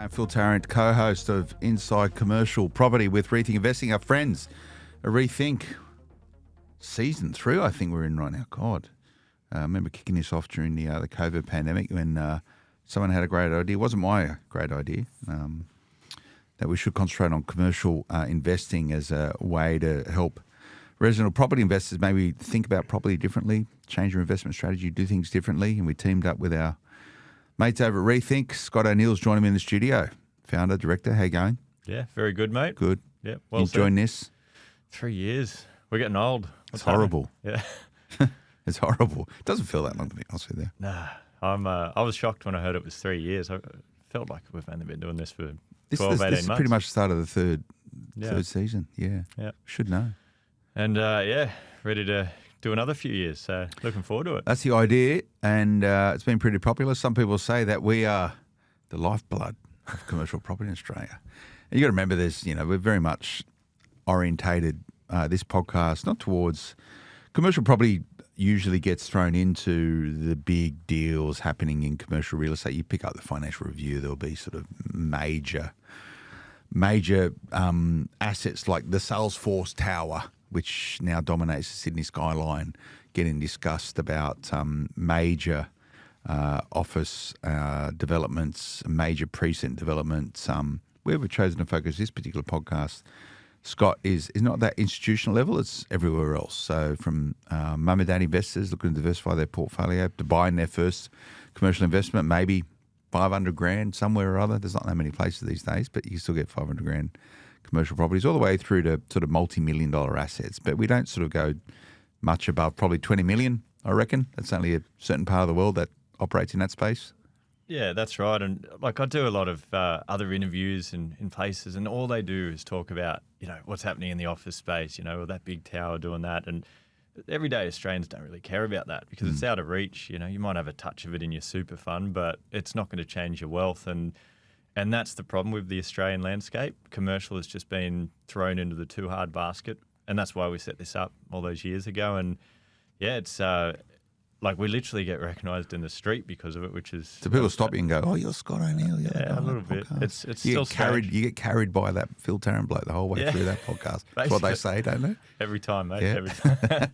I'm Phil Tarrant, co-host of Inside Commercial Property with Rethink Investing. Our friends at Rethink, season 3 I think we're in right now. God, I remember kicking this off during the COVID pandemic when someone had a great idea. It wasn't my great idea, that we should concentrate on commercial investing as a way to help residential property investors maybe think about property differently, change your investment strategy, do things differently. And we teamed up with our mates over at Rethink. Scott O'Neill's joining me in the studio. Founder, director, how you going? Yeah, very good, mate. Good. Yeah, well enjoying this? 3 years. We're getting old. It's horrible. Yeah. It's horrible. It doesn't feel that long to be honest with you. Nah, I was shocked when I heard it was 3 years. I felt like we've only been doing this for 12, 18 months. This is pretty much the start of the third season. Yeah. Should know. And ready to do another few years. So looking forward to it. That's the idea, and it's been pretty popular. Some people say that we are the lifeblood of commercial property in Australia. And you got to remember this, we're very much orientated, this podcast, not towards commercial property usually gets thrown into the big deals happening in commercial real estate. You pick up the Financial Review, there'll be sort of major assets like the Salesforce Tower, which now dominates the Sydney skyline, getting discussed about major office developments, major precinct developments. Where we've chosen to focus this particular podcast, Scott, is not that institutional level, it's everywhere else. So from mum and dad investors looking to diversify their portfolio, to buying their first commercial investment, maybe 500 grand somewhere or other. There's not that many places these days, but you can still get 500 grand commercial properties, all the way through to sort of multi-million dollar assets. But we don't sort of go much above probably 20 million, I reckon. That's only a certain part of the world that operates in that space. Yeah, that's right. And like I do a lot of other interviews in places, and all they do is talk about, what's happening in the office space, or that big tower doing that. And everyday Australians don't really care about that because it's out of reach. You might have a touch of it in your super fund, but it's not going to change your wealth. And that's the problem with the Australian landscape. Commercial has just been thrown into the too hard basket. And that's why we set this up all those years ago. And yeah, it's like we literally get recognised in the street because of it, which is... So people stop you and go, oh, you're Scott O'Neill. Yeah, a little bit. It's you still You get carried by that Phil Tarrant bloke the whole way through that podcast. That's what they say, don't they? Every time, mate. Yeah. Every time.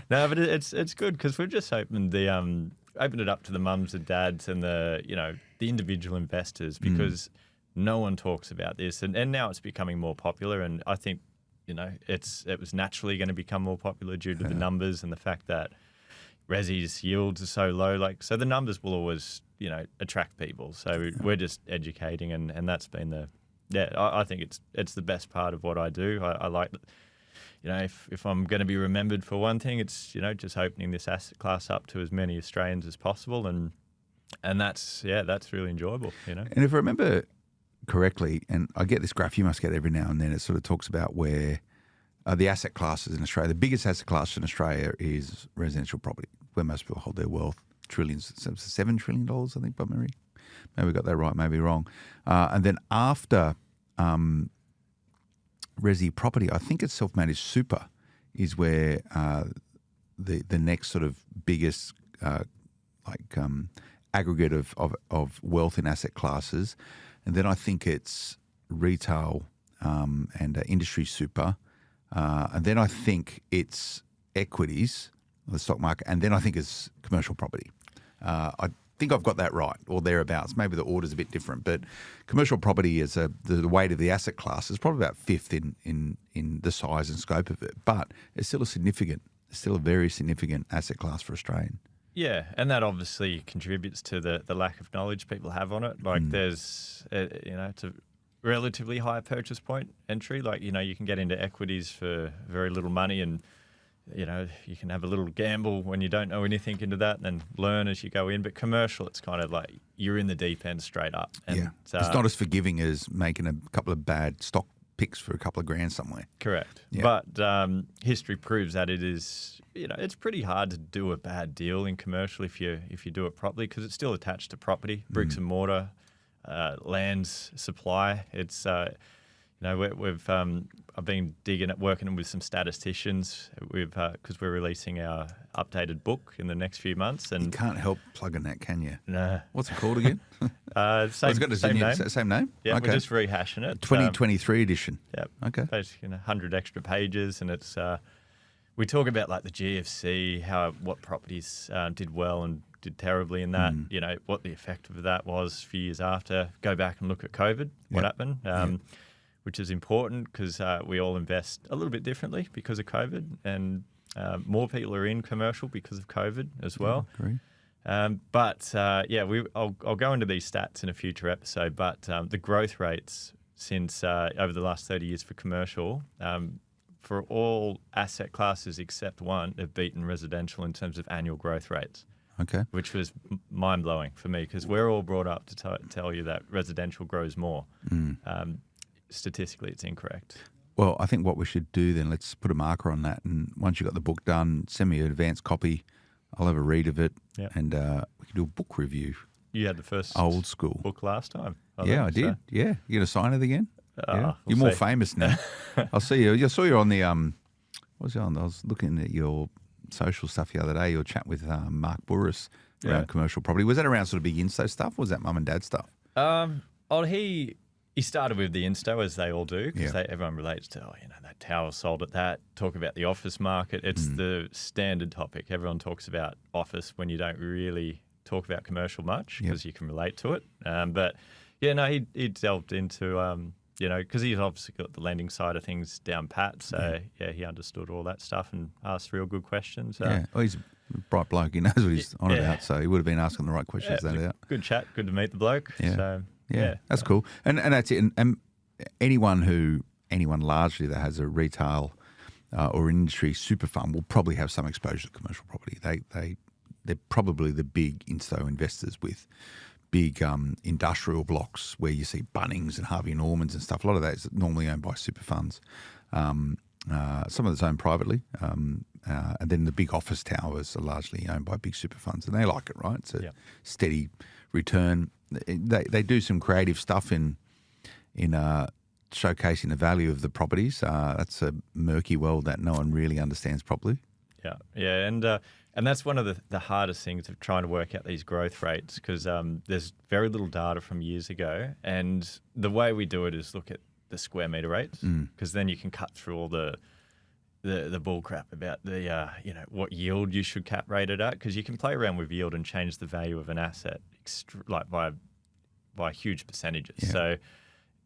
No, but it's good because we've just opened it up to the mums and dads and the individual investors because no one talks about this, and now it's becoming more popular. And I think it was naturally going to become more popular due to the numbers and the fact that Resi's yields are so low. So the numbers will always attract people. So we're just educating, and that's been I think it's the best part of what I do. I like that. If I'm going to be remembered for one thing, it's just opening this asset class up to as many Australians as possible, and that's really enjoyable. And if I remember correctly, and I get this graph you must get every now and then, it sort of talks about where the asset classes in Australia. The biggest asset class in Australia is residential property, where most people hold their wealth. Trillions, $7 trillion, I think, by memory. Maybe we got that right, maybe wrong. And then after resi property, I think it's self-managed super is where the next sort of biggest aggregate of wealth in asset classes. And then I think it's retail and industry super. And then I think it's equities, the stock market, and then I think it's commercial property. I think I've got that right, or thereabouts. Maybe the order's a bit different, but commercial property is the weight of the asset class is probably about fifth in the size and scope of it, but it's still a very significant asset class for Australian. Yeah, and that obviously contributes to the lack of knowledge people have on it. Like there's, it's a relatively high purchase point entry. Like, you can get into equities for very little money and, you can have a little gamble when you don't know anything into that and then learn as you go in. But commercial, it's kind of like you're in the deep end straight up. And, it's not as forgiving as making a couple of bad stock picks for a couple of grand somewhere. Correct. Yeah. But history proves that it is, it's pretty hard to do a bad deal in commercial if you do it properly because it's still attached to property, bricks and mortar, lands, supply. It's You know, I've been working with some statisticians. Because we're releasing our updated book in the next few months, and You can't help plugging that, can you? no, What's it called again? same name. Same name? Yeah, Okay. we're just rehashing it. 2023 edition. Yeah, Okay. basically 100 extra pages, and it's we talk about like the GFC, what properties did well and did terribly in that. You know, what the effect of that was a few years after. Go back and look at COVID, what happened. Which is important because we all invest a little bit differently because of COVID, and more people are in commercial because of COVID as well. Agree. I'll go into these stats in a future episode, but the growth rates since over the last 30 years for commercial, for all asset classes except one, have beaten residential in terms of annual growth rates. Okay. Which was mind-blowing for me because we're all brought up to tell you that residential grows more. Statistically, it's incorrect. Well, I think what we should do then, let's put a marker on that. And once you've got the book done, send me an advanced copy. I'll have a read of it, and we can do a book review. You had the first old school book last time. I did. So. Yeah. You going to sign it again? We'll You're more see. famous now. I'll see you. I saw you on the, what was you on? I was looking at your social stuff the other day. Your chat with Mark Burris around commercial property. Was that around sort of big insto stuff, or was that mum and dad stuff? He started with the insto, as they all do, because everyone relates to, that tower sold at that. Talk about the office market. It's the standard topic. Everyone talks about office when you don't really talk about commercial much because you can relate to it. He delved into, because he's obviously got the lending side of things down pat. So, he understood all that stuff and asked real good questions. He's a bright bloke. He knows what he's on about, so he would have been asking the right questions. Good chat. Good to meet the bloke. Yeah. So, that's cool. And that's it. And anyone largely that has a retail or industry super fund will probably have some exposure to commercial property. They're probably the big insto investors with big industrial blocks where you see Bunnings and Harvey Normans and stuff. A lot of that is normally owned by super funds. Some of it's owned privately. And then the big office towers are largely owned by big super funds, and they like it, right? It's a steady return. They do some creative stuff in showcasing the value of the properties. That's a murky world that no one really understands properly. And that's one of the hardest things of trying to work out these growth rates because there's very little data from years ago, and the way we do it is look at the square metre rates because then you can cut through all the bull crap about the what yield you should cap rate it at, because you can play around with yield and change the value of an asset by huge percentages. Yeah. So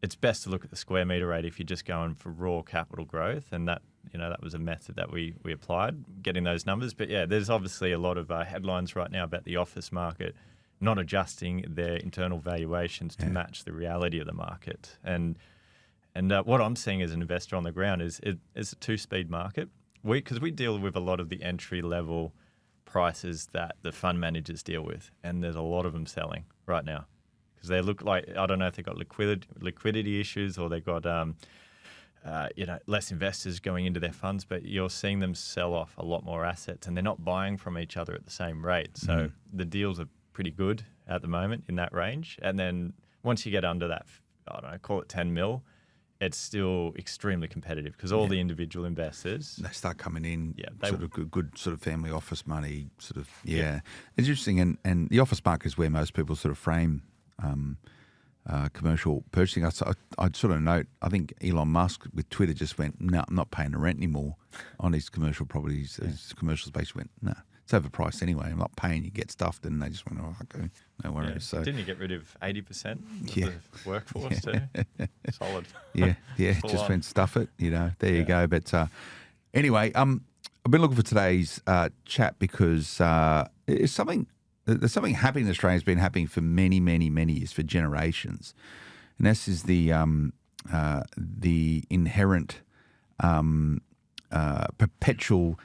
it's best to look at the square metre rate if you're just going for raw capital growth, and that was a method that we applied, getting those numbers. But there's obviously a lot of headlines right now about the office market not adjusting their internal valuations to match the reality of the market. And what I'm seeing as an investor on the ground is it's a two-speed market. Because we deal with a lot of the entry-level prices that the fund managers deal with, and there's a lot of them selling right now because they look like, I don't know if they've got liquidity issues or they've got less investors going into their funds, but you're seeing them sell off a lot more assets, and they're not buying from each other at the same rate. So the deals are pretty good at the moment in that range. And then once you get under that, I don't know, call it 10 mil, it's still extremely competitive because all the individual investors, they start coming in, they sort of good sort of family office money, sort of, It's interesting, and the office market is where most people sort of frame commercial purchasing. I'd sort of note, I think Elon Musk with Twitter just went, no, I'm not paying the rent anymore on his commercial properties. His commercials basically went, no, it's overpriced anyway. I'm not paying, you get stuffed. And they just went, oh, okay, no worries. Yeah. So didn't you get rid of 80% of the workforce too? Solid. Just went stuff it, there you go. But anyway, I've been looking for today's chat because there's something happening in Australia. Has been happening for many, many, many years, for generations, and this is the inherent perpetual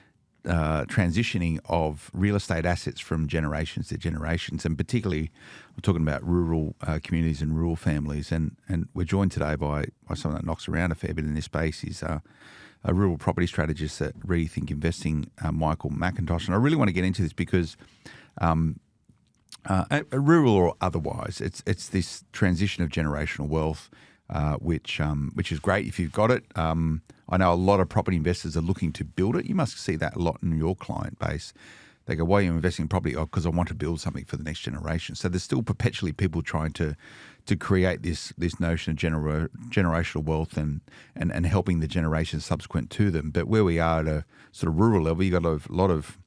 transitioning of real estate assets from generations to generations, and particularly I'm talking about rural communities and rural families. And we're joined today by someone that knocks around a fair bit in this space. He's a rural property strategist at Rethink Investing, Michael McIntosh. And I really want to get into this because rural or otherwise, it's this transition of generational wealth. which is great if you've got it. I know a lot of property investors are looking to build it. You must see that a lot in your client base. They go, why are you investing in property? Oh, because I want to build something for the next generation. So there's still perpetually people trying to create this notion of generational wealth and helping the generations subsequent to them. But where we are at a sort of rural level, you've got a lot of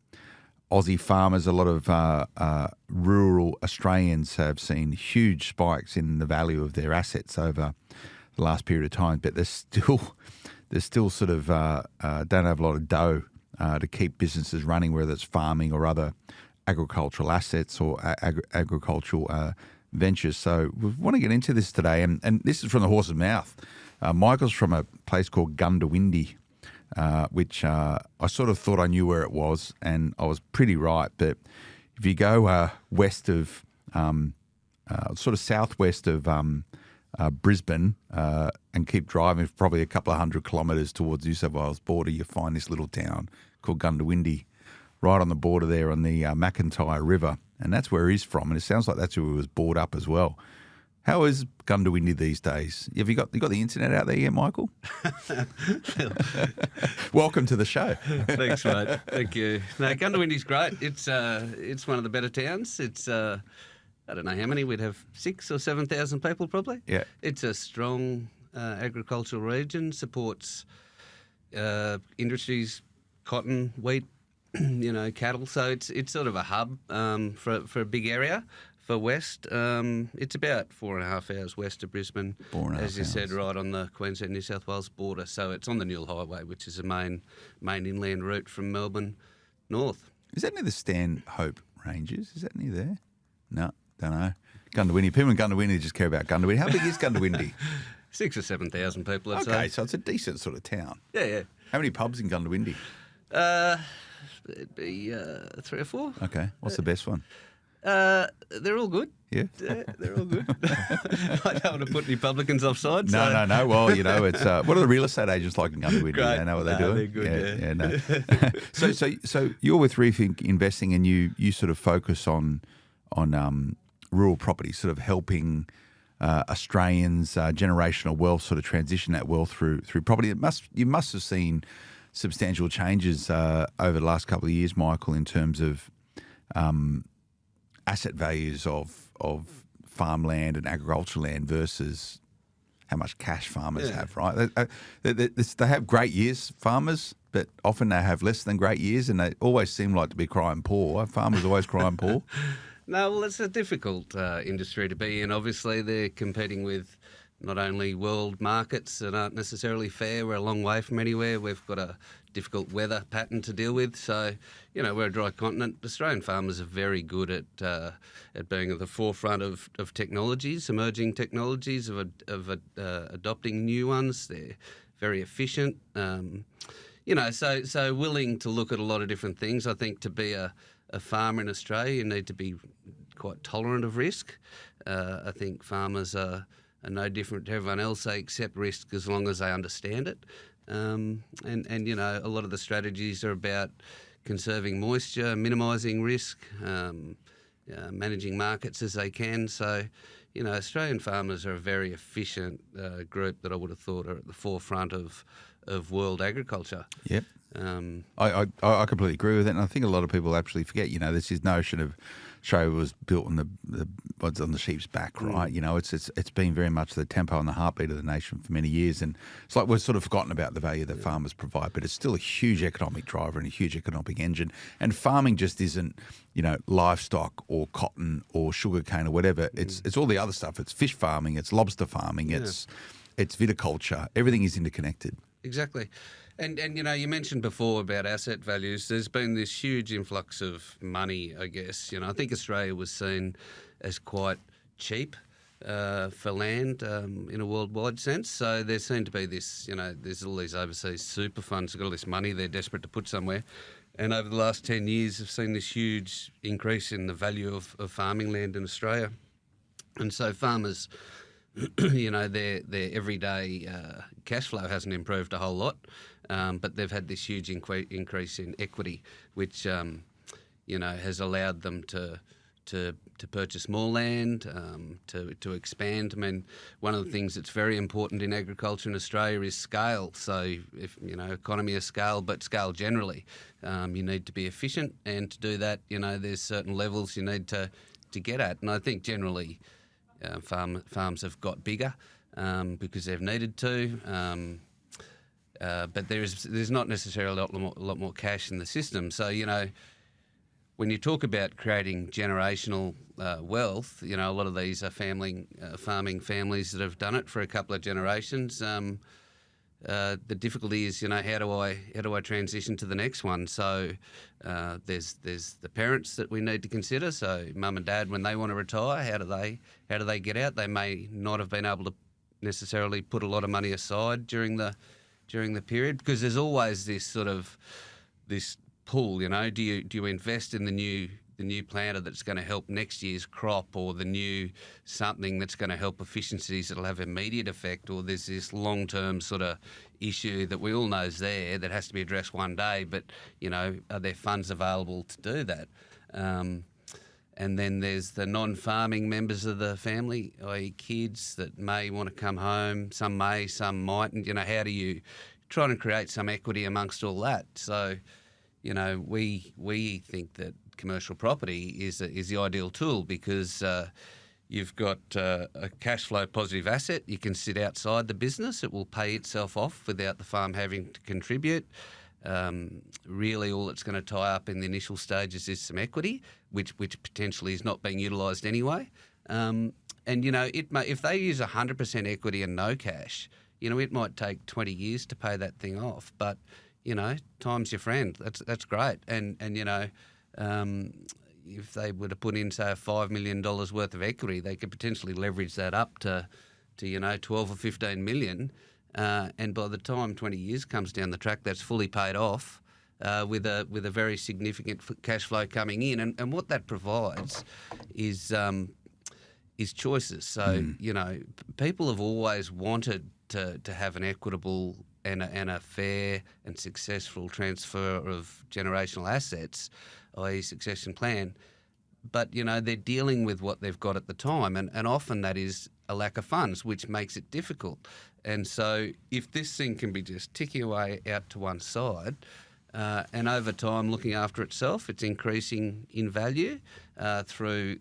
Aussie farmers, a lot of rural Australians have seen huge spikes in the value of their assets over the last period of time. But they're still sort of don't have a lot of dough to keep businesses running, whether it's farming or other agricultural assets or agricultural ventures. So we want to get into this today, and this is from the horse's mouth. Michael's from a place called Gundawindi, which I sort of thought I knew where it was, and I was pretty right. But if you go west of, sort of southwest of Brisbane, and keep driving for probably a couple of 100 kilometres towards New South Wales border, you find this little town called Gundawindi, right on the border there on the McIntosh River, and that's where he's from. And it sounds like that's where he was brought up as well. How is Gundawindi these days? Have you got the internet out there yet, Michael? Welcome to the show. Thanks, mate. Thank you. No, Gundawindi's great. It's one of the better towns. It's I don't know how many. We'd have 6,000 or 7,000 people probably. Yeah. It's a strong agricultural region. Supports industries, cotton, wheat, cattle. So it's sort of a hub for a big area. For West, it's about 4.5 hours west of Brisbane, 4.5 as you said, hours. right on the Queensland-New South Wales border. So it's on the Newell Highway, which is the main inland route from Melbourne north. Is that near the Stanhope Ranges? Is that near there? No, don't know. Gundawindi. People in Gundawindi just care about Gundawindi. How big is Gundawindi? 6,000 or 7,000 people, I'd say. Okay, so it's a decent sort of town. Yeah. How many pubs in Gundawindi? It'd be 3 or 4. Okay, what's the best one? They're all good. Yeah? They're all good. I don't want to put any publicans offside. No. Well, it's what are the real estate agents like in Gundawindi? Great. They know what they're doing. They're good, yeah. No. So you're with Rethink Investing, and you sort of focus on rural property, sort of helping Australians generational wealth, sort of transition that wealth through property. You must have seen substantial changes over the last couple of years, Michael, in terms of asset values of farmland and agricultural land versus how much cash farmers have, right? They have great years, farmers, but often they have less than great years, and they always seem like to be crying poor. Farmers always crying poor. No, well, it's a difficult industry to be in. Obviously, they're competing with not only world markets that aren't necessarily fair. We're a long way from anywhere. We've got a difficult weather pattern to deal with. So, we're a dry continent. Australian farmers are very good at being at the forefront of technologies, emerging technologies, of adopting new ones. They're very efficient. So willing to look at a lot of different things. I think to be a farmer in Australia, you need to be quite tolerant of risk. I think farmers are no different to everyone else. They accept risk as long as they understand it. And a lot of the strategies are about conserving moisture, minimising risk, managing markets as they can. So, Australian farmers are a very efficient group that I would have thought are at the forefront of world agriculture. Yep. I completely agree with that, and I think a lot of people actually forget. There's this notion of Australia was built on the sheep's back, right? It's been very much the tempo and the heartbeat of the nation for many years, and it's like we've sort of forgotten about the value that farmers provide, but it's still a huge economic driver and a huge economic engine. And farming just isn't, livestock or cotton or sugarcane or whatever. It's all the other stuff. It's fish farming, it's lobster farming, it's viticulture. Everything is interconnected. Exactly. And you mentioned before about asset values. There's been this huge influx of money, I guess. I think Australia was seen as quite cheap for land in a worldwide sense. So there seemed to be this, there's all these overseas super funds who've got all this money they're desperate to put somewhere. And over the last 10 years, have seen this huge increase in the value of farming land in Australia. And so farmers, their everyday cash flow hasn't improved a whole lot. But they've had this huge increase in equity, which, has allowed them to to purchase more land, to expand. I mean, one of the things that's very important in agriculture in Australia is scale. So, if economy of scale, but scale generally, you need to be efficient, and to do that, there's certain levels you need to get at. And I think generally, farms have got bigger because they've needed to. But there's not necessarily a lot more cash in the system. So, when you talk about creating generational wealth, a lot of these are farming families that have done it for a couple of generations. The difficulty is, how do I transition to the next one? So there's the parents that we need to consider. So mum and dad, when they want to retire, how do they get out? They may not have been able to necessarily put a lot of money aside during the period, because there's always this pull. Do you invest in the new planter that's going to help next year's crop, or the new something that's going to help efficiencies that'll have immediate effect, or there's this long-term sort of issue that we all know is there that has to be addressed one day, but are there funds available to do that? And then there's the non-farming members of the family, i.e. kids that may want to come home. Some may, some mightn't. How do you try and create some equity amongst all that? So, we think that commercial property is the ideal tool, because you've got a cash flow positive asset. You can sit outside the business. It will pay itself off without the farm having to contribute. Really, all it's going to tie up in the initial stages is some equity, which potentially is not being utilised anyway. And if they use 100% equity and no cash, it might take 20 years to pay that thing off. But time's your friend. That's great. And if they were to put in, say, $5 million worth of equity, they could potentially leverage that up to 12 or 15 million. And by the time 20 years comes down the track, that's fully paid off with a very significant cash flow coming in. And what that provides is choices. So, people have always wanted to have an equitable and a fair and successful transfer of generational assets, i.e. succession plan. But, they're dealing with what they've got at the time, and often that is a lack of funds, which makes it difficult. And so if this thing can be just ticking away out to one side, and over time looking after itself, it's increasing in value through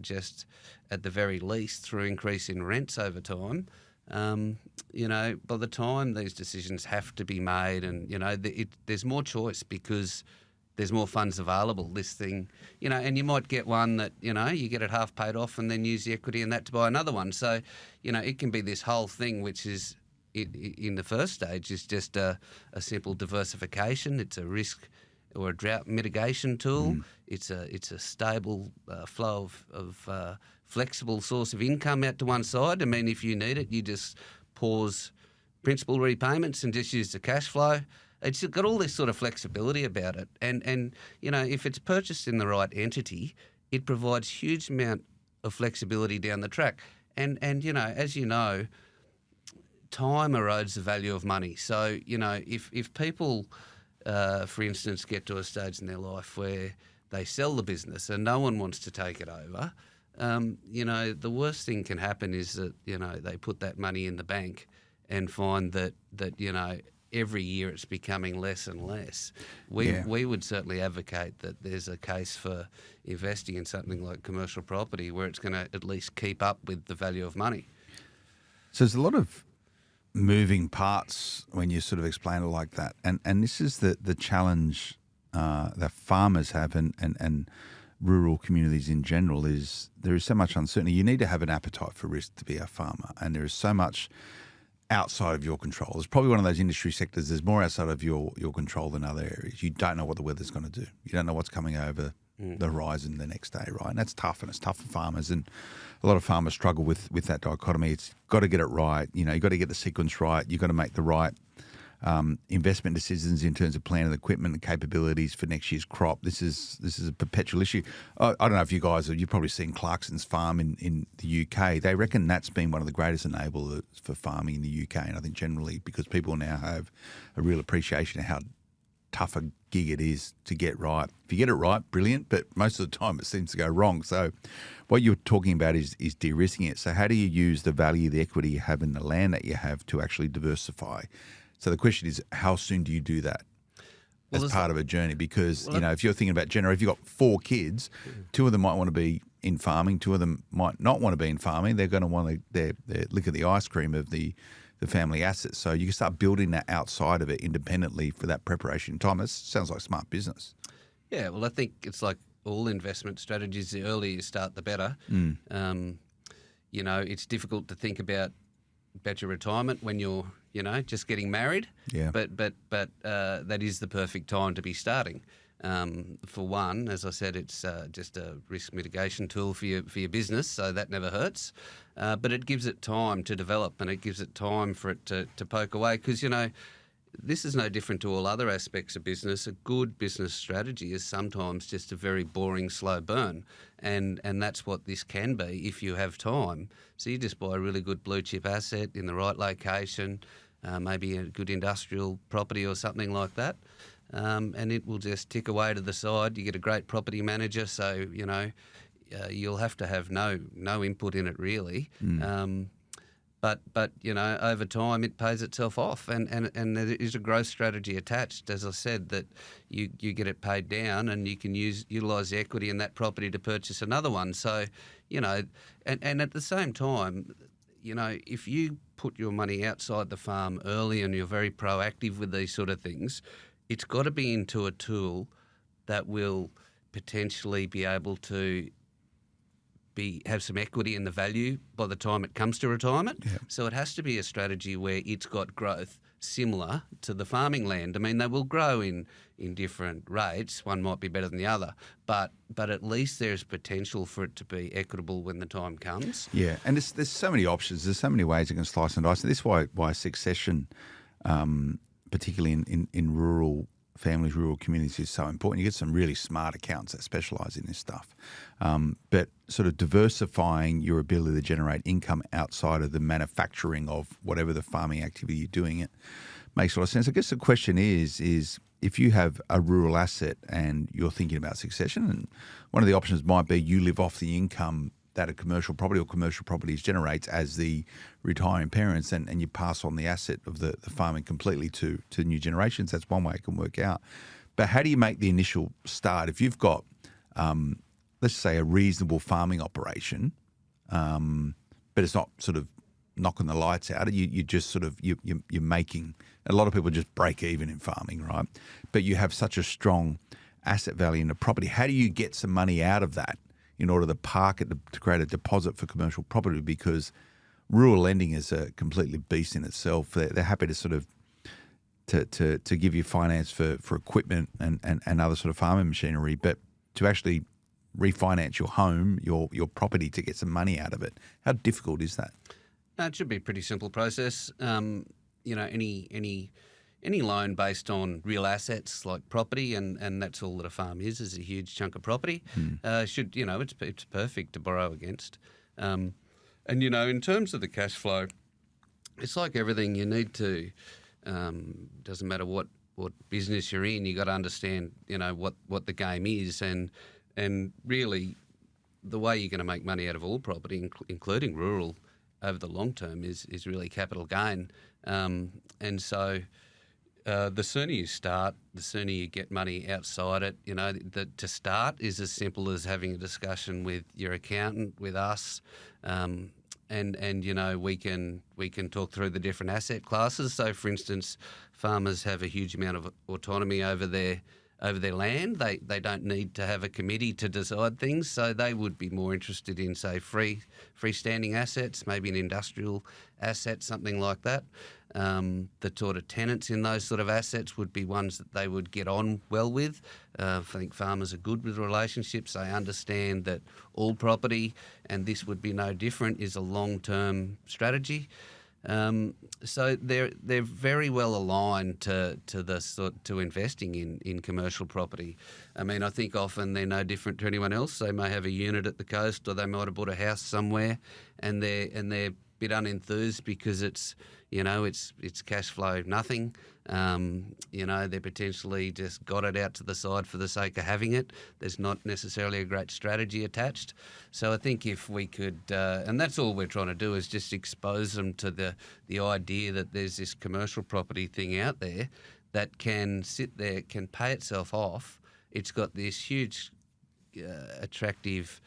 just at the very least through increase in rents over time. By the time these decisions have to be made, and there's more choice because there's more funds available. This thing, and you might get one that you get it half paid off, and then use the equity in that to buy another one. So it can be this whole thing, which is in the first stage is just a simple diversification. It's a risk or a drought mitigation tool. It's a stable flow of flexible source of income out to one side. I mean, if you need it, you just pause principal repayments and just use the cash flow. It's got all this sort of flexibility about it. And if it's purchased in the right entity, it provides huge amount of flexibility down the track. And as you know, time erodes the value of money. So, if people, for instance, get to a stage in their life where they sell the business and no one wants to take it over, the worst thing can happen is that, they put that money in the bank and find that every year it's becoming less and less. We would certainly advocate that there's a case for investing in something like commercial property where it's going to at least keep up with the value of money. So there's a lot of moving parts when you sort of explain it like that. And this is the challenge that farmers have and rural communities in general is there is so much uncertainty. You need to have an appetite for risk to be a farmer, and there is so much outside of your control. It's probably one of those industry sectors there's more outside of your control than other areas. You don't know what the weather's going to do. You don't know what's coming over the horizon the next day, right? And that's tough, and it's tough for farmers. And a lot of farmers struggle with that dichotomy. It's got to get it right. You've got to get the sequence right. You've got to make the right investment decisions in terms of plan and equipment and capabilities for next year's crop. This is a perpetual issue. I don't know if you guys you've probably seen Clarkson's farm in the UK. They reckon that's been one of the greatest enablers for farming in the UK, and I think generally because people now have a real appreciation of how tougher gig it is to get right. If you get it right, brilliant, but most of the time it seems to go wrong. So what you're talking about is de-risking it. So how do you use the value, the equity you have in the land that you have to actually diversify? So the question is, how soon do you do that as part of a journey? Because, if you're thinking about if you've got 4 kids, 2 of them might want to be in farming, 2 of them might not want to be in farming. They're going to want their lick of the ice cream of the family assets. So you can start building that outside of it independently for that preparation time. That sounds like smart business. Yeah, well, I think it's like all investment strategies. The earlier you start, the better. It's difficult to think about your retirement when you're, just getting married. Yeah. But that is the perfect time to be starting. For one, as I said, it's just a risk mitigation tool for your business, so that never hurts. But it gives it time to develop, and it gives it time for it to poke away, because, this is no different to all other aspects of business. A good business strategy is sometimes just a very boring, slow burn, and that's what this can be if you have time. So you just buy a really good blue chip asset in the right location, maybe a good industrial property or something like that. And it will just tick away to the side. You get a great property manager, so you'll have to have no input in it really. But over time it pays itself off, and there is a growth strategy attached. As I said, that you get it paid down, and you can utilise the equity in that property to purchase another one. So and at the same time, if you put your money outside the farm early and you're very proactive with these sort of things, it's got to be into a tool that will potentially be able to have some equity in the value by the time it comes to retirement. Yeah. So it has to be a strategy where it's got growth similar to the farming land. I mean, they will grow in different rates. One might be better than the other, but at least there's potential for it to be equitable when the time comes. Yeah, and there's so many options. There's so many ways you can slice and dice. And this is why succession, particularly in rural families, rural communities, is so important. You get some really smart accountants that specialise in this stuff. But sort of diversifying your ability to generate income outside of the manufacturing of whatever the farming activity you're doing, it makes a lot of sense. I guess the question is if you have a rural asset and you're thinking about succession, and one of the options might be you live off the income that a commercial property or commercial properties generates as the retiring parents, and you pass on the asset of the farming completely to new generations. That's one way it can work out. But how do you make the initial start? If you've got, let's say, a reasonable farming operation, but it's not sort of knocking the lights out, you just sort of, you're making, a lot of people just break even in farming, right? But you have such a strong asset value in the property. How do you get some money out of that in order to park it to create a deposit for commercial property? Because rural lending is a completely beast in itself. They're happy to sort of to give you finance for equipment and other sort of farming machinery, but to actually refinance your home, your property, to get some money out of it, how difficult is that? No, it should be a pretty simple process. Any loan based on real assets like property, and that's all that a farm is a huge chunk of property, it's perfect to borrow against. And in terms of the cash flow, it's like everything. You need to, doesn't matter what business you're in, you got to understand, what the game is, and really the way you're going to make money out of all property, including rural, over the long term is really capital gain. And so the sooner you start, the sooner you get money outside it. To start is as simple as having a discussion with your accountant, with us, and we can talk through the different asset classes. So, for instance, farmers have a huge amount of autonomy over their land. They don't need to have a committee to decide things, so they would be more interested in, say, freestanding assets, maybe an industrial asset, something like that. The sort of tenants in those sort of assets would be ones that they would get on well with. I think farmers are good with relationships. They understand that all property, and this would be no different, is a long-term strategy. So they're very well aligned to investing in commercial property. I mean, I think often they're no different to anyone else. They may have a unit at the coast, or they might have bought a house somewhere, and they're bit unenthused because it's cash flow nothing. They potentially just got it out to the side for the sake of having it. There's not necessarily a great strategy attached. So I think if we could, and that's all we're trying to do, is just expose them to the idea that there's this commercial property thing out there that can sit there, can pay itself off. It's got this huge attractive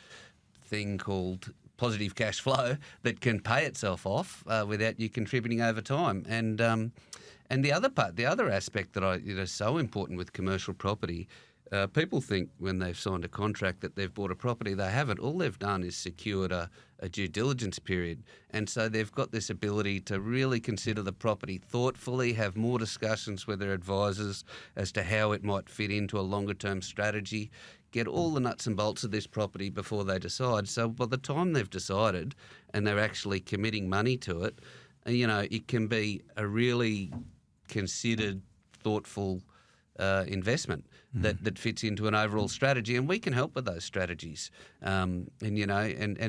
thing called positive cash flow that can pay itself off without you contributing over time. And the other aspect that is so important with commercial property, people think when they've signed a contract that they've bought a property. They haven't. All they've done is secured a due diligence period. And so they've got this ability to really consider the property thoughtfully, have more discussions with their advisors as to how it might fit into a longer term strategy, get all the nuts and bolts of this property before they decide. So by the time they've decided and they're actually committing money to it, it can be a really considered, thoughtful investment that fits into an overall strategy, and we can help with those strategies. And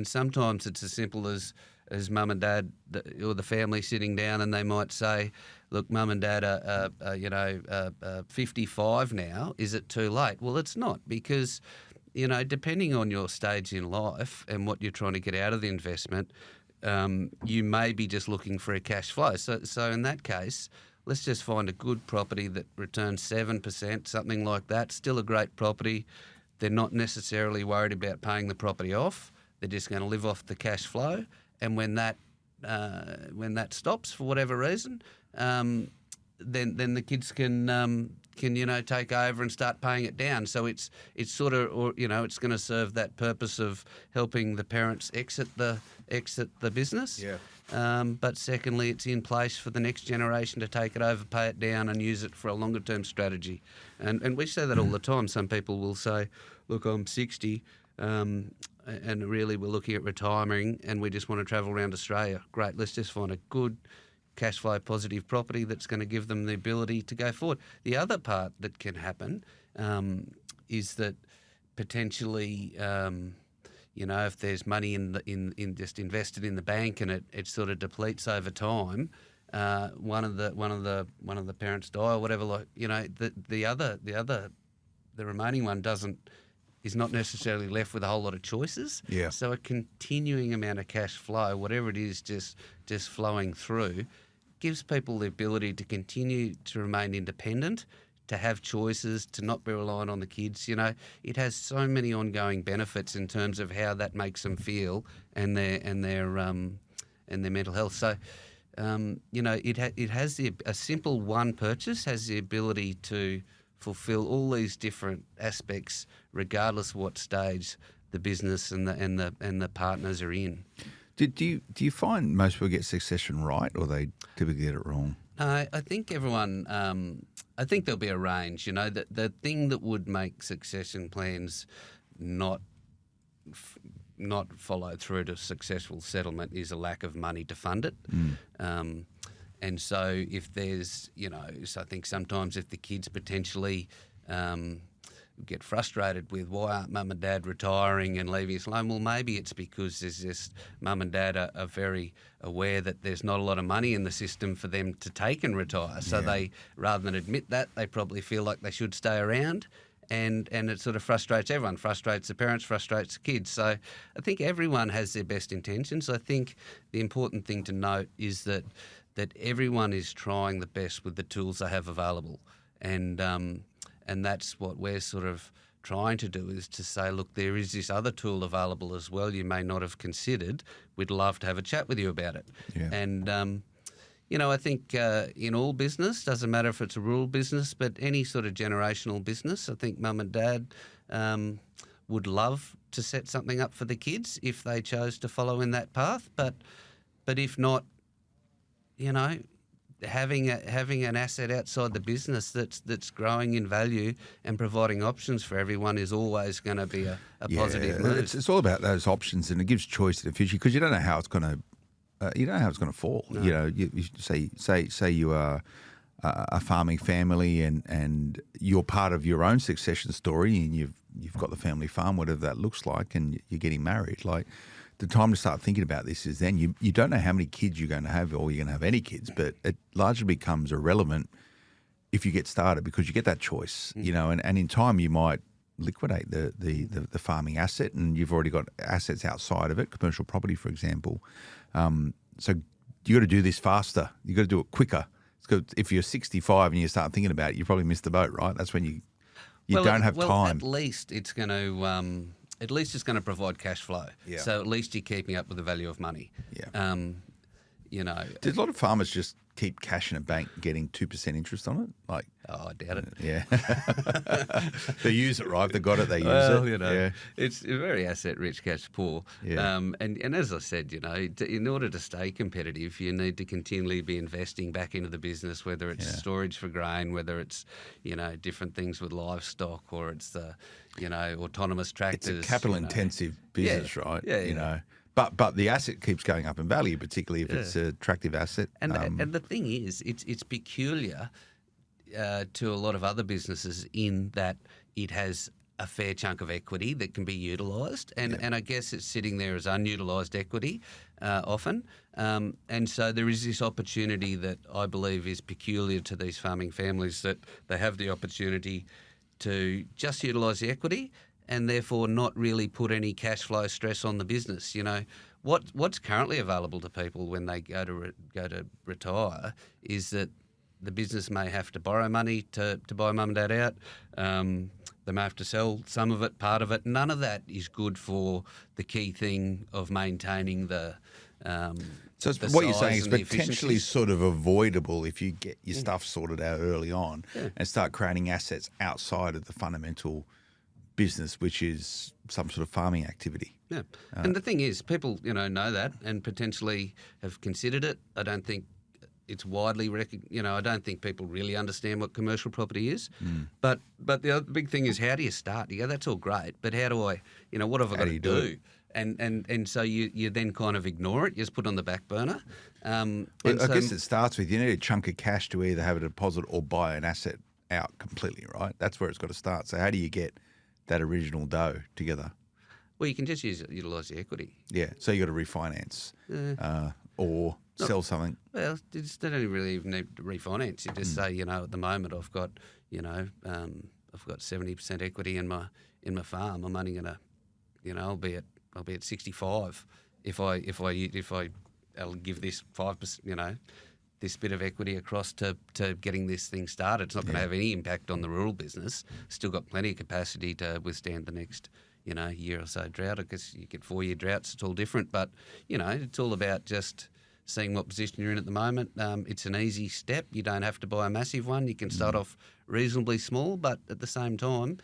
sometimes it's as simple as mum and dad or the family sitting down, and they might say, "Look, mum and dad are 55 now. Is it too late?" Well, it's not, because depending on your stage in life and what you're trying to get out of the investment, you may be just looking for a cash flow. So in that case, let's just find a good property that returns 7%, something like that. Still a great property. They're not necessarily worried about paying the property off. They're just going to live off the cash flow. And when that stops for whatever reason, then the kids can take over and start paying it down. So it's sort of, it's going to serve that purpose of helping the parents exit the business. Yeah. But secondly, it's in place for the next generation to take it over, pay it down, and use it for a longer term strategy. And we say that all the time. Some people will say, "Look, I'm 60, and really we're looking at retiring, and we just want to travel around Australia." Great, let's just find a good cash flow positive property that's going to give them the ability to go forward. The other part that can happen is that potentially, if there's money in just invested in the bank and it sort of depletes over time, one of the parents die or whatever, the remaining one is not necessarily left with a whole lot of choices. Yeah. So a continuing amount of cash flow, whatever it is, just flowing through, gives people the ability to continue to remain independent, to have choices, to not be reliant on the kids. It has so many ongoing benefits in terms of how that makes them feel and their mental health. So, it has a simple one purchase has the ability to fulfil all these different aspects, regardless of what stage the business and the partners are in. Do you find most people get succession right, or they typically get it wrong? I think everyone. I think there'll be a range. The thing that would make succession plans not follow through to successful settlement is a lack of money to fund it. And so if there's, so I think sometimes if the kids potentially get frustrated with why aren't mum and dad retiring and leaving us alone, well, maybe it's because there's just mum and dad are very aware that there's not a lot of money in the system for them to take and retire. So they, rather than admit that, they probably feel like they should stay around. And it sort of frustrates everyone, frustrates the parents, frustrates the kids. So I think everyone has their best intentions. I think the important thing to note is that everyone is trying the best with the tools they have available. And that's what we're sort of trying to do, is to say, look, there is this other tool available as well you may not have considered. We'd love to have a chat with you about it. Yeah. And, I think in all business, doesn't matter if it's a rural business, but any sort of generational business, I think mum and dad would love to set something up for the kids if they chose to follow in that path. But if not, having an asset outside the business that's growing in value and providing options for everyone is always going to be a positive move. It's all about those options, and it gives choice in the future, because you don't know how it's going to fall. No. You say you are a farming family and you're part of your own succession story, and you've got the family farm, whatever that looks like, and you're getting married. Like, the time to start thinking about this is then you don't know how many kids you're going to have or you're going to have any kids, but it largely becomes irrelevant if you get started because you get that choice, you know, and in time you might liquidate the farming asset and you've already got assets outside of it, commercial property, for example. So you got to do this faster. You got to do it quicker. If you're 65 and you start thinking about it, you probably missed the boat, right? That's when you don't have time. At least it's going to provide cash flow. Yeah. So at least you're keeping up with the value of money. Yeah. You know, There's a lot of farmers just keep cash in a bank getting 2% interest on it. Like, I doubt it. yeah. They use it, right? If they got it, they use it. You know, yeah. it's very asset rich, cash poor. Yeah. And as I said, you know, in order to stay competitive, you need to continually be investing back into the business, whether it's storage for grain, whether it's, you know, different things with livestock or it's the, you know, autonomous tractors. It's a capital intensive business, right? Yeah, you know. But the asset keeps going up in value, particularly if it's an attractive asset. And the thing is, it's peculiar to a lot of other businesses in that it has a fair chunk of equity that can be utilised, and I guess it's sitting there as unutilised equity often. And so there is this opportunity that I believe is peculiar to these farming families that they have the opportunity to just utilise the equity and therefore not really put any cash flow stress on the business. You know, what's currently available to people when they go to retire is that the business may have to borrow money to buy mum and dad out. They may have to sell some of it, part of it. None of that is good for the key thing of maintaining the. So what you're saying is potentially sort of avoidable if you get your stuff sorted out early on and start creating assets outside of the fundamental business, which is some sort of farming activity. Yeah, and the thing is, people know that and potentially have considered it. I don't think it's widely I don't think people really understand what commercial property is. But the other big thing is, how do you start? You go, that's all great, but how do I? What have I got to do? And so you then kind of ignore it. You just put it on the back burner. I guess it starts with you need a chunk of cash to either have a deposit or buy an asset out completely, right? That's where it's got to start. So how do you get that original dough together? Well, you can just utilise the equity. Yeah, so you got to refinance or sell something. Well, they don't really even need to refinance. You just say, at the moment I've got, I've got 70% equity in my farm. I'm only gonna, I'll be at 65 if I'll give this 5%, this bit of equity across to getting this thing started. It's not going to have any impact on the rural business. Still got plenty of capacity to withstand the next, year or so drought. Because you get 4-year droughts, it's all different. But, it's all about just seeing what position you're in at the moment. It's an easy step. You don't have to buy a massive one. You can start off reasonably small, but at the same time,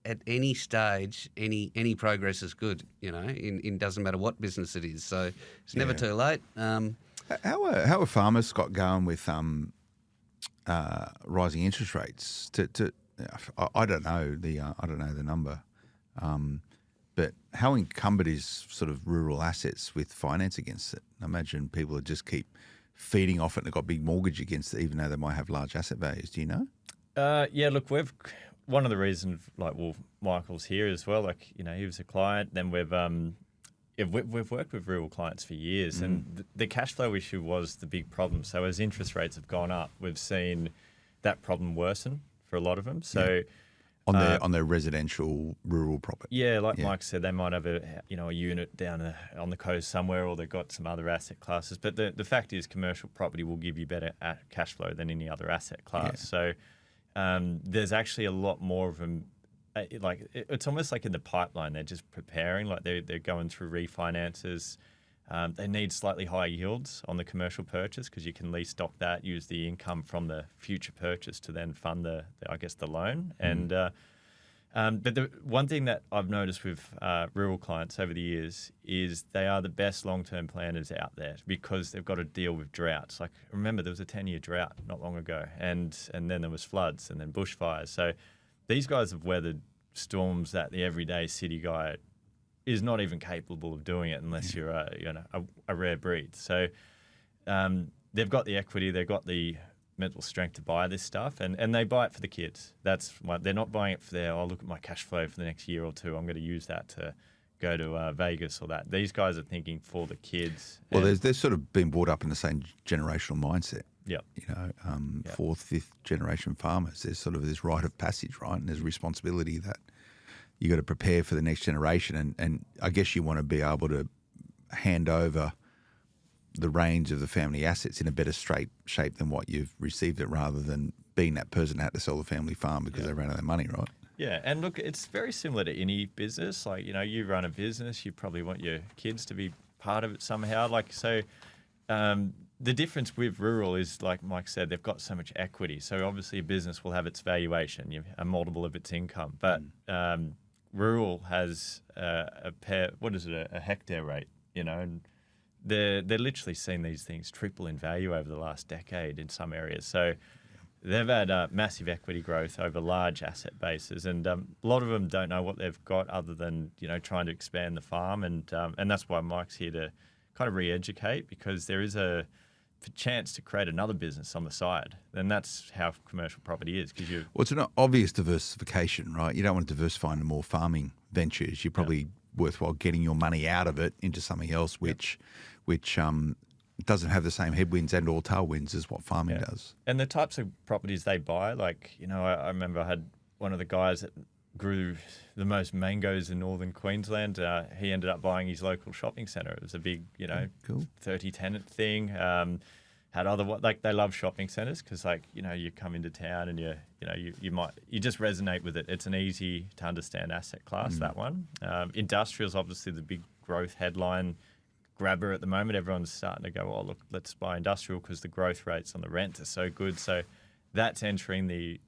at any stage, any progress is good, in doesn't matter what business it is. So it's never too late. How are farmers, Scott, going with rising interest rates? I don't know the number, but how encumbered is sort of rural assets with finance against it? I imagine people would just keep feeding off it and they've got big mortgage against it, even though they might have large asset values. Do you know? Yeah, look, one of the reasons, Michael's here as well. He was a client. Then we've worked with rural clients for years, and the cash flow issue was the big problem. So as interest rates have gone up, we've seen that problem worsen for a lot of them. So on their residential rural property. Yeah, Mike said, they might have a unit down on the coast somewhere, or they've got some other asset classes. But the fact is, commercial property will give you better cash flow than any other asset class. Yeah. So there's actually a lot more of them. It's almost like in the pipeline, they're just preparing, they're going through refinances. They need slightly higher yields on the commercial purchase because you can lease stock that, use the income from the future purchase to then fund the loan. And but the one thing that I've noticed with rural clients over the years is they are the best long-term planners out there because they've got to deal with droughts. Remember, there was a 10-year drought not long ago, and then there was floods and then bushfires. So these guys have weathered storms that the everyday city guy is not even capable of doing it unless you're a rare breed. So they've got the equity, they've got the mental strength to buy this stuff, and they buy it for the kids. That's why they're not buying it for look at my cash flow for the next year or two. I'm going to use that to go to Vegas or that. These guys are thinking for the kids. Well, they're sort of been brought up in the same generational mindset. Yep. Fourth, fifth generation farmers. There's sort of this rite of passage, right? And there's responsibility that you got to prepare for the next generation. And I guess you want to be able to hand over the reins of the family assets in a better shape than what you've received it, rather than being that person that had to sell the family farm because they ran out of money, right? Yeah, and look, it's very similar to any business. Like, you run a business, you probably want your kids to be part of it somehow. Like, so the difference with rural is, like Mike said, they've got so much equity. So obviously a business will have its valuation, a multiple of its income. But rural has a hectare rate, and they're literally seen these things triple in value over the last decade in some areas. So they've had massive equity growth over large asset bases, and a lot of them don't know what they've got other than trying to expand the farm, and that's why Mike's here to kind of re-educate, because there is a chance to create another business on the side, and that's how commercial property is. Well, it's an obvious diversification, right? You don't want to diversify into more farming ventures. You're probably worthwhile getting your money out of it into something else, which doesn't have the same headwinds and or tailwinds as what farming does. And the types of properties they buy, like, I remember I had one of the guys that grew the most mangoes in northern Queensland. He ended up buying his local shopping centre. It was a big, cool 30-tenant thing. Had they love shopping centres because, you come into town and you just resonate with it. It's an easy to understand asset class, that one. Industrial's obviously the big growth headline grabber at the moment. Everyone's starting to go, look, let's buy industrial because the growth rates on the rent are so good. So that's entering the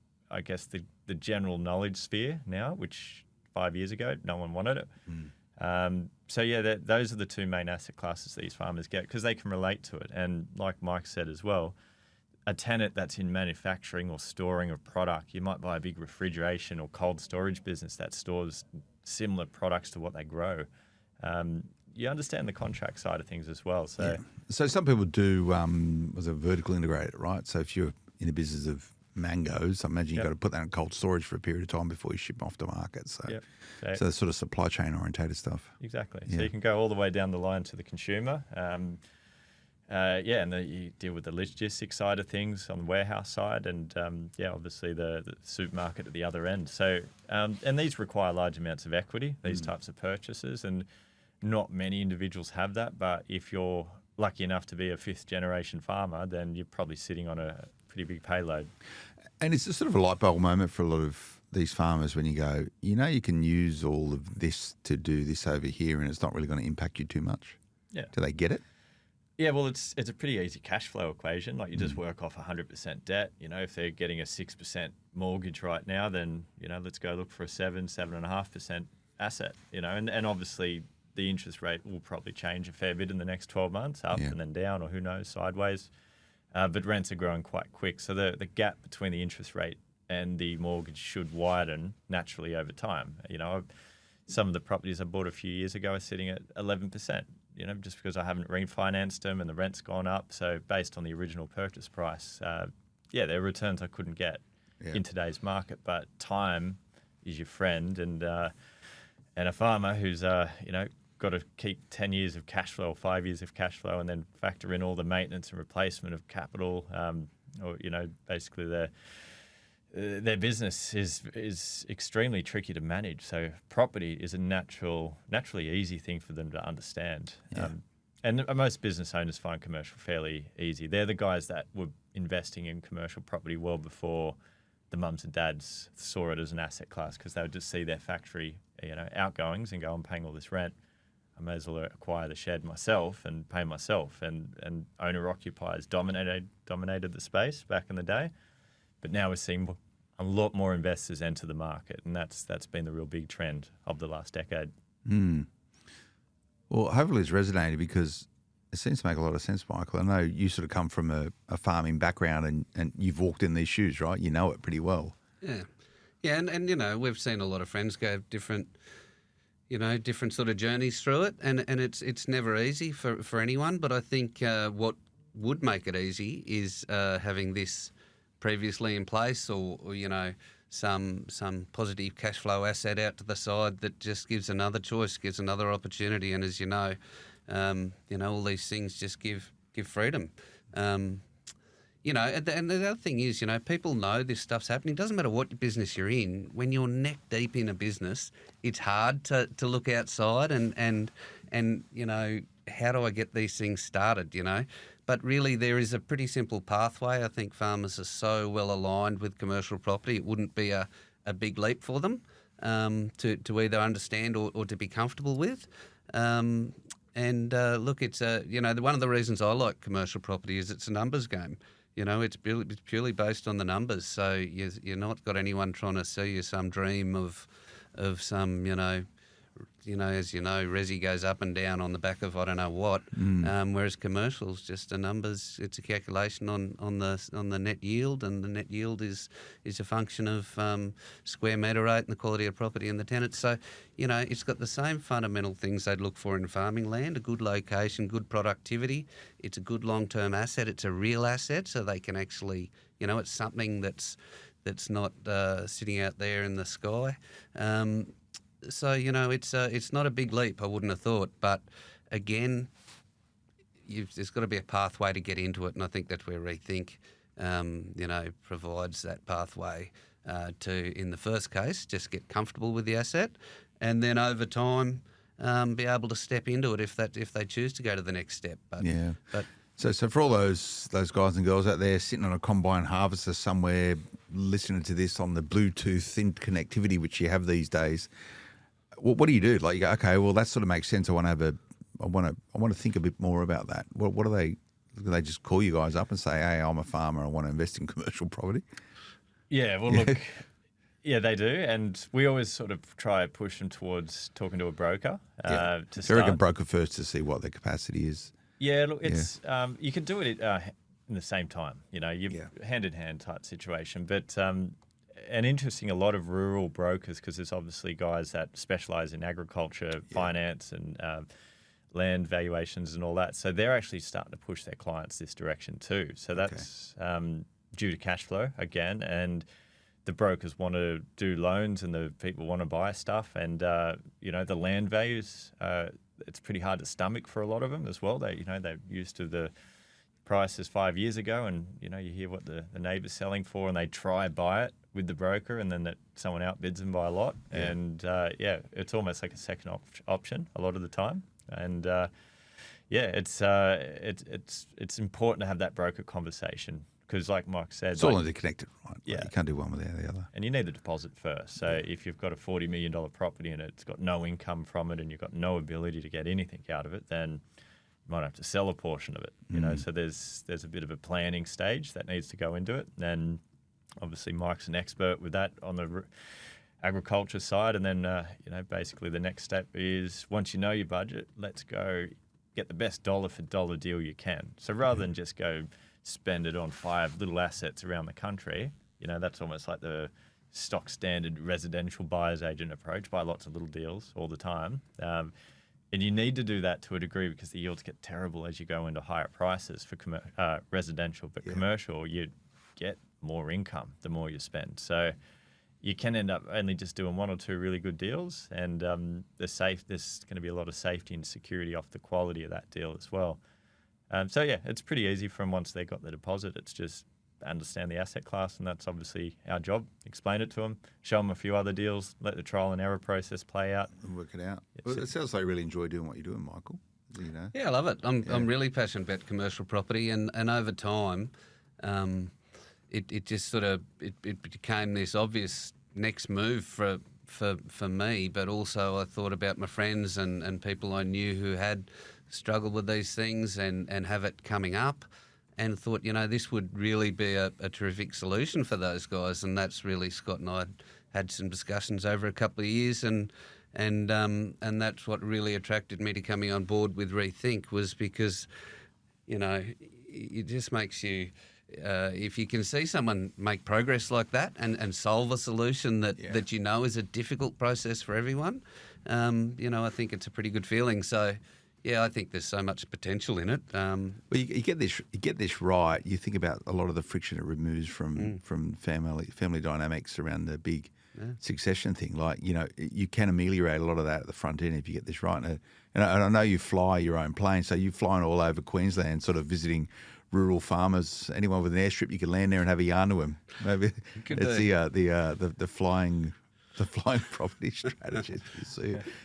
general knowledge sphere now, which 5 years ago no one wanted it. Those are the two main asset classes these farmers get because they can relate to it. And like Mike said as well, a tenant that's in manufacturing or storing of product, you might buy a big refrigeration or cold storage business that stores similar products to what they grow. You understand the contract side of things as well. So some people do vertical integrated, right? So if you're in a business of mangoes, I imagine you've got to put that in cold storage for a period of time before you ship them off to market. So that's sort of supply chain orientated stuff. Exactly. So you can go all the way down the line to the consumer. And you deal with the logistics side of things on the warehouse side, and obviously the supermarket at the other end. So and these require large amounts of equity, these types of purchases, and not many individuals have that. But if you're lucky enough to be a fifth generation farmer, then you're probably sitting on a pretty big payload. And it's a sort of a light bulb moment for a lot of these farmers when you go, you can use all of this to do this over here and it's not really going to impact you too much. Yeah. Do they get it? Yeah, well, it's a pretty easy cash flow equation. Like, you just work off 100% debt. If they're getting a 6% mortgage right now, then, let's go look for a 7.5% asset, and obviously the interest rate will probably change a fair bit in the next 12 months, up and then down, or who knows, sideways. But rents are growing quite quick. So the gap between the interest rate and the mortgage should widen naturally over time. Some of the properties I bought a few years ago are sitting at 11%, just because I haven't refinanced them and the rent's gone up. So based on the original purchase price, they're returns I couldn't get in today's market. But time is your friend, and a farmer who's, got to keep 10 years of cash flow or 5 years of cash flow and then factor in all the maintenance and replacement of capital, basically their business is extremely tricky to manage. So property is a naturally easy thing for them to understand. And most business owners find commercial fairly easy. They're the guys that were investing in commercial property well before the mums and dads saw it as an asset class, because they would just see their factory, outgoings and go, I'm paying all this rent. I may as well acquire the shed myself and pay myself. And owner-occupiers dominated the space back in the day. But now we're seeing a lot more investors enter the market, and that's been the real big trend of the last decade. Well, hopefully it's resonated, because it seems to make a lot of sense, Michael. I know you sort of come from a farming background and you've walked in these shoes, right? You know it pretty well. Yeah. Yeah, and we've seen a lot of friends go different sort of journeys through it, and it's never easy for anyone. But I think what would make it easy is having this previously in place, or some positive cash flow asset out to the side that just gives another choice, gives another opportunity. And as you know, all these things just give freedom. And the other thing is, people know this stuff's happening. It doesn't matter what business you're in. When you're neck deep in a business, it's hard to look outside and how do I get these things started, But really, there is a pretty simple pathway. I think farmers are so well aligned with commercial property, it wouldn't be a big leap for them to either understand or to be comfortable with. Look, it's one of the reasons I like commercial property is it's a numbers game. It's purely based on the numbers. So you're not got anyone trying to sell you some dream of some, as you know, resi goes up and down on the back of I don't know what. Whereas commercial's just the numbers. It's a calculation on the net yield, and the net yield is a function of square metre rate and the quality of property and the tenants. So it's got the same fundamental things they'd look for in farming land: a good location, good productivity. It's a good long-term asset. It's a real asset, so they can actually, it's something that's not sitting out there in the sky. So, it's not a big leap, I wouldn't have thought. But again, there's got to be a pathway to get into it. And I think that's where Rethink, provides that pathway to, in the first case, just get comfortable with the asset. And then over time, be able to step into it if they choose to go to the next step. So for all those guys and girls out there sitting on a combine harvester somewhere, listening to this on the Bluetooth thin connectivity which you have these days, what do you do? Like you go, okay, well that sort of makes sense. I want to think a bit more about that. What do they? Do they just call you guys up and say, "Hey, I'm a farmer. I want to invest in commercial property"? Yeah, well, look, yeah, they do, and we always sort of try to push them towards talking to a broker to start. Very good broker first to see what their capacity is. Yeah, look, it's you can do it in the same time. You're hand in hand type situation, but. And interesting, a lot of rural brokers, because there's obviously guys that specialise in agriculture, finance, and land valuations and all that. So they're actually starting to push their clients this direction too. So that's due to cash flow again, and the brokers want to do loans, and the people want to buy stuff, and the land values. It's pretty hard to stomach for a lot of them as well. They're used to the prices 5 years ago, and you hear what the neighbour's selling for, and they try buy it with the broker, and then that someone outbids them by a lot, and it's almost like a second option a lot of the time, and it's important to have that broker conversation, because like Mike said, it's all interconnected, right? Yeah, you can't do one without the other, and you need the deposit first. So if you've got a $40 million property and it's got no income from it, and you've got no ability to get anything out of it, then might have to sell a portion of it, So there's a bit of a planning stage that needs to go into it. And obviously Mike's an expert with that on the agriculture side. And then, basically the next step is once you know your budget, let's go get the best dollar for dollar deal you can. So rather than just go spend it on 5 little assets around the country, that's almost like the stock standard residential buyer's agent approach, buy lots of little deals all the time. And you need to do that to a degree because the yields get terrible as you go into higher prices for residential. But commercial, you get more income the more you spend. So you can end up only just doing 1 or 2 really good deals, and there's going to be a lot of safety and security off the quality of that deal as well. It's pretty easy from once they got the deposit. It's just understand the asset class, and that's obviously our job. Explain it to them, show them a few other deals, let the trial and error process play out. And work it out. Well, it sounds like you really enjoy doing what you're doing, Michael. Yeah, I love it. I'm really passionate about commercial property, and over time, it just sort of it became this obvious next move for me. But also I thought about my friends and people I knew who had struggled with these things and have it coming up. And thought, this would really be a terrific solution for those guys, and that's really Scott and I had some discussions over a couple of years, and that's what really attracted me to coming on board with Rethink, was because, it just makes you, if you can see someone make progress like that and solve a solution that is a difficult process for everyone, I think it's a pretty good feeling. So. Yeah, I think there's so much potential in it. Well, you get this right. You think about a lot of the friction it removes from family dynamics around the big succession thing. Like, you know, you can ameliorate a lot of that at the front end if you get this right. And I know you fly your own plane, so you're flying all over Queensland, sort of visiting rural farmers. Anyone with an airstrip, you can land there and have a yarn to them. Maybe it's the flying. The flying property strategist.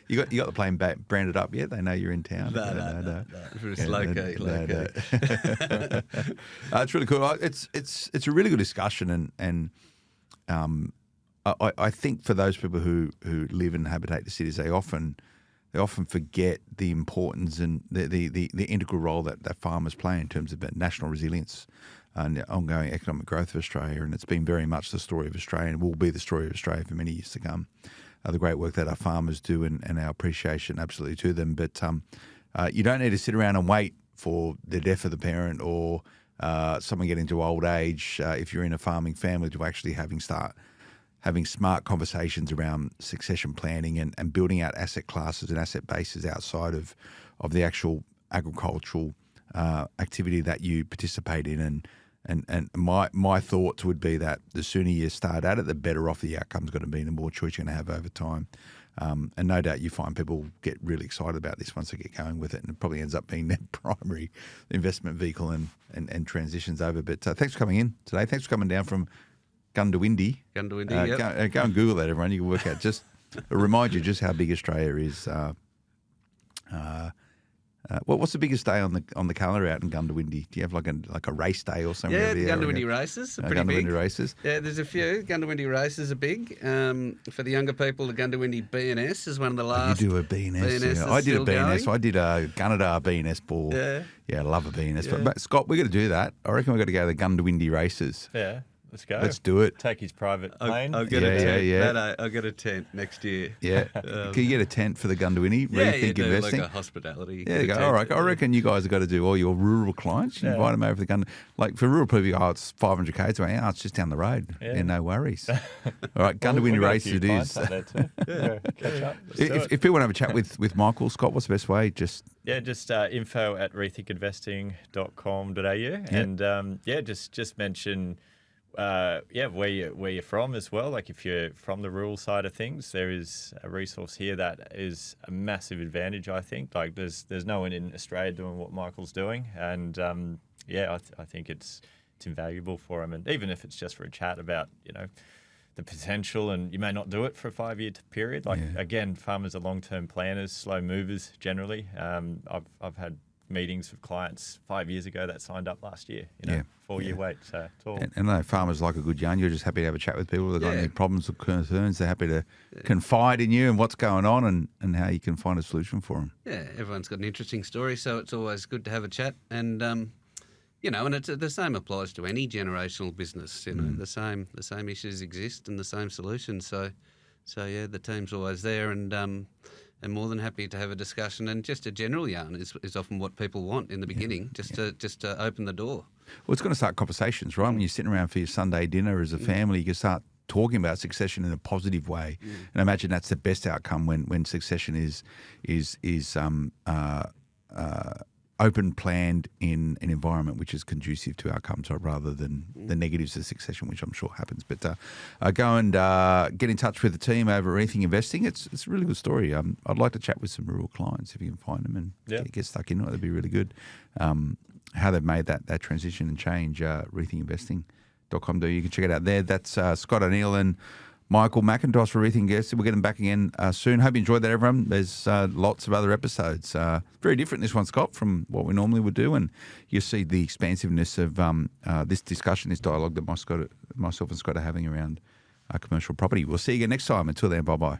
You got the plane branded up yet? They know you're in town. No. It's low key. It's really cool. It's a really good discussion, and I think for those people who live and habitate the cities, they often forget the importance and the integral role that farmers play in terms of national resilience and the ongoing economic growth of Australia. And it's been very much the story of Australia and will be the story of Australia for many years to come. The great work that our farmers do and our appreciation absolutely to them. But you don't need to sit around and wait for the death of the parent or someone getting to old age if you're in a farming family to actually having smart conversations around succession planning and building out asset classes and asset bases outside of the actual agricultural activity that you participate in. And my thoughts would be that the sooner you start at it, the better off the outcome's going to be, the more choice you're going to have over time. And no doubt you find people get really excited about this once they get going with it, and it probably ends up being their primary investment vehicle and transitions over. But thanks for coming in today. Thanks for coming down from Gundawindi. Yep. Go and Google that, everyone. You can work out remind you just how big Australia is. What's the biggest day on the calendar out in Gundawindi? Do you have like a race day or something? Yeah, the Gundawindi races are pretty big. Gundawindi races. Yeah, there's a few. Gundawindi races are big. For the younger people, the Gundawindi BNS is one of the last. You do a BNS. Yeah. I did a BNS. Going. I did a Gunnedah BNS ball. Yeah, I love a BNS. Yeah. But Scott, we're going to do that. I reckon we've got to go to the Gundawindi races. Yeah. Let's go. Let's do it. Take his private plane. I'll get a tent. Yeah. I'll get a tent next year. Yeah. Can you get a tent for the Gundawindi? Rethink investing. Like a hospitality. Yeah, you go. All right. I reckon you guys have got to do all your rural clients. You invite them over the Gund. Like for rural people, it's 500 k's away. It's just down the road. Yeah, no worries. All right, Gundawindi races it is. Catch up. If people want to have a chat with Michael, Scott, what's the best way? Just info@rethinkinvesting.com.au and just mention. Where you're from as well. Like if you're from the rural side of things, there is a resource here that is a massive advantage. I think like there's no one in Australia doing what Michael's doing, and I think it's invaluable for him. And even if it's just for a chat about the potential, and you may not do it for a 5-year period. Like again, farmers are long-term planners, slow movers generally. I've had meetings with clients 5 years ago that signed up last year. 4-year wait. So it's all. And I know farmers like a good yarn. You're just happy to have a chat with people. They've got any problems or concerns. They're happy to confide in you and what's going on and how you can find a solution for them. Yeah, everyone's got an interesting story, so it's always good to have a chat. And and it's the same applies to any generational business. The same issues exist and the same solutions. So the team's always there and more than happy to have a discussion. And just a general yarn is often what people want in the beginning, just to open the door. Well, it's going to start conversations, right? When you're sitting around for your Sunday dinner as a family, you can start talking about succession in a positive way. And I imagine that's the best outcome when succession is open, planned in an environment which is conducive to outcomes rather than the negatives of succession, which I'm sure happens. But go and get in touch with the team over at Rethink Investing. It's a really good story. I'd like to chat with some rural clients if you can find them and get stuck into it. That'd be really good. How they've made that transition and change, rethinkinvesting.com.au. You can check it out there. That's Scott O'Neill and Michael McIntosh for Rethink Investing. We'll get them back again soon. Hope you enjoyed that, everyone. There's lots of other episodes. Very different, this one, Scott, from what we normally would do. And you see the expansiveness of this discussion, this dialogue that myself and Scott are having around commercial property. We'll see you again next time. Until then, bye-bye.